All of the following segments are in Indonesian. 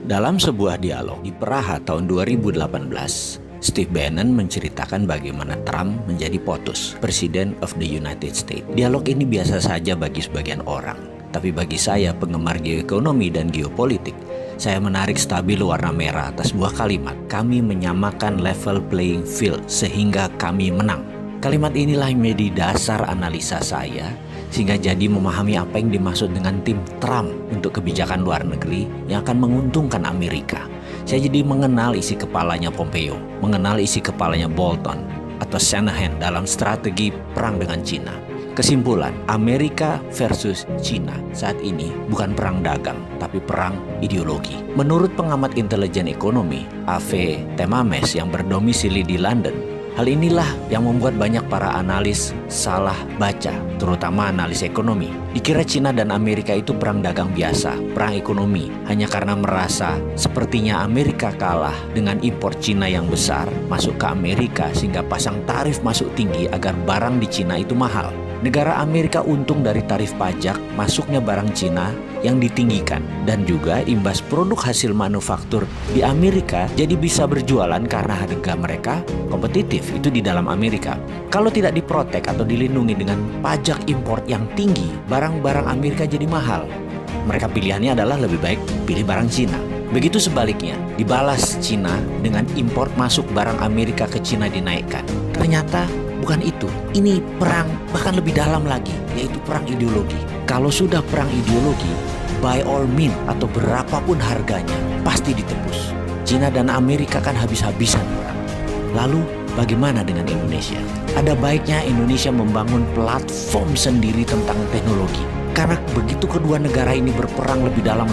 Dalam sebuah dialog di Praha tahun 2018, Steve Bannon menceritakan bagaimana Trump menjadi POTUS, President of the United States. Dialog ini biasa saja bagi sebagian orang, tapi bagi saya, penggemar geoekonomi dan geopolitik, saya menarik stabilo warna merah atas sebuah kalimat. Kami menyamakan level playing field sehingga kami menang. Kalimat inilah yang menjadi dasar analisa saya, sehingga jadi memahami apa yang dimaksud dengan tim Trump untuk kebijakan luar negeri yang akan menguntungkan Amerika. Saya jadi mengenal isi kepalanya Pompeo, mengenal isi kepalanya Bolton atau Shanahan dalam strategi perang dengan Cina. Kesimpulan, Amerika versus Cina saat ini bukan perang dagang, tapi perang ideologi. Menurut pengamat intelijen ekonomi, A.V. Temames yang berdomisili di London, hal inilah yang membuat banyak para analis salah baca, terutama analis ekonomi. Dikira Cina dan Amerika itu perang dagang biasa, perang ekonomi, hanya karena merasa sepertinya Amerika kalah dengan impor Cina yang besar masuk ke Amerika sehingga pasang tarif masuk tinggi agar barang di Cina itu mahal. Negara Amerika untung dari tarif pajak masuknya barang Cina yang ditinggikan, dan juga imbas produk hasil manufaktur di Amerika jadi bisa berjualan karena harga mereka kompetitif itu di dalam Amerika. Kalau tidak diprotek atau dilindungi dengan pajak impor yang tinggi, barang-barang Amerika jadi mahal. Mereka pilihannya adalah lebih baik pilih barang Cina. Begitu sebaliknya, dibalas Cina dengan impor masuk barang Amerika ke Cina dinaikkan. Ternyata bukan itu. Ini perang bahkan lebih dalam lagi, yaitu perang ideologi. Kalau sudah perang ideologi, by all means atau berapapun harganya, pasti ditebus. Cina dan Amerika kan habis-habisan perang. Lalu bagaimana dengan Indonesia? Ada baiknya Indonesia membangun platform sendiri tentang teknologi. Karena begitu kedua negara ini berperang lebih dalam,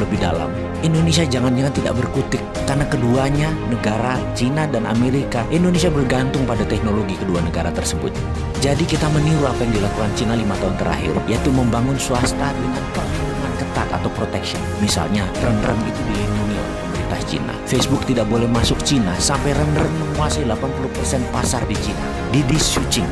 Indonesia jangan-jangan tidak berkutik. Karena keduanya, negara Cina dan Amerika, Indonesia bergantung pada teknologi kedua negara tersebut. Jadi kita meniru apa yang dilakukan Cina 5 tahun terakhir, yaitu membangun swasta dengan perlindungan ketat atau protection. Misalnya, rem-rem itu dilindungi oleh pemerintah Cina. Facebook tidak boleh masuk Cina sampai rem-rem menguasai 80% pasar di Cina. Didi Chuxing,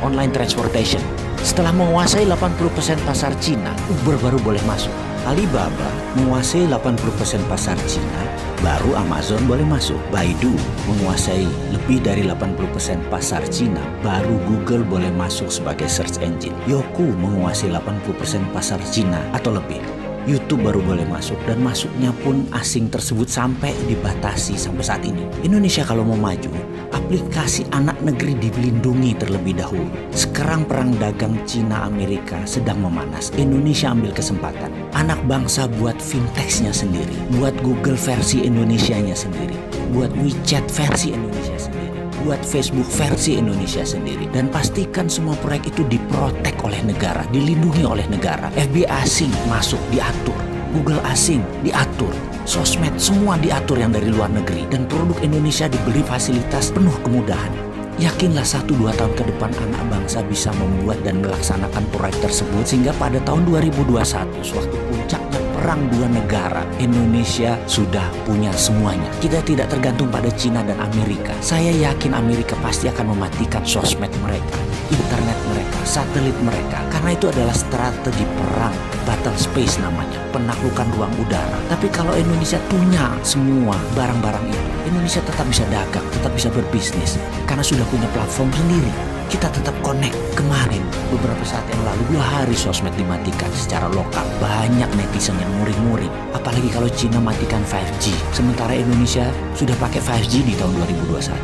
online transportation. Setelah menguasai 80% pasar Cina, Uber baru boleh masuk. Alibaba menguasai 80% pasar Cina, baru Amazon boleh masuk. Baidu menguasai lebih dari 80% pasar Cina, baru Google boleh masuk sebagai search engine. Youku menguasai 80% pasar Cina atau lebih. YouTube baru boleh masuk, dan masuknya pun asing tersebut sampai dibatasi sampai saat ini. Indonesia kalau mau maju, aplikasi anak negeri dilindungi terlebih dahulu. Sekarang perang dagang Cina-Amerika sedang memanas. Indonesia ambil kesempatan. Anak bangsa buat fintechnya sendiri, buat Google versi Indonesianya sendiri, buat WeChat versi Indonesia sendiri, buat Facebook versi Indonesia sendiri, dan pastikan semua proyek itu diprotek oleh negara, dilindungi oleh negara. FBI asing masuk diatur, Google asing diatur, sosmed semua diatur yang dari luar negeri, dan produk Indonesia diberi fasilitas penuh kemudahan. Yakinlah 1-2 tahun ke depan anak bangsa bisa membuat dan melaksanakan proyek tersebut, sehingga pada tahun 2021 sewaktu puncaknya perang dua negara, Indonesia sudah punya semuanya. Kita tidak tergantung pada Cina dan Amerika. Saya yakin Amerika pasti akan mematikan sosmed mereka, internet mereka, satelit mereka, karena itu adalah strategi perang, battle space namanya, penaklukan ruang udara. Tapi kalau Indonesia punya semua barang-barang itu, Indonesia tetap bisa dagang, tetap bisa berbisnis, karena sudah punya platform sendiri. Kita tetap connect. Kemarin, beberapa saat yang lalu, 2 hari sosmed dimatikan secara lokal. Banyak netizen yang muring-muring. Apalagi kalau Cina matikan 5G. Sementara Indonesia sudah pakai 5G di tahun 2021.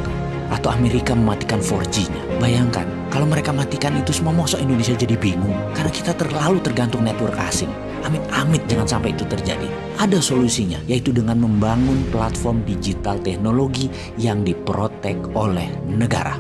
Atau Amerika mematikan 4G-nya. Bayangkan, kalau mereka matikan itu semua, masa Indonesia jadi bingung? Karena kita terlalu tergantung network asing. Amit-amit jangan sampai itu terjadi. Ada solusinya, yaitu dengan membangun platform digital teknologi yang diprotek oleh negara.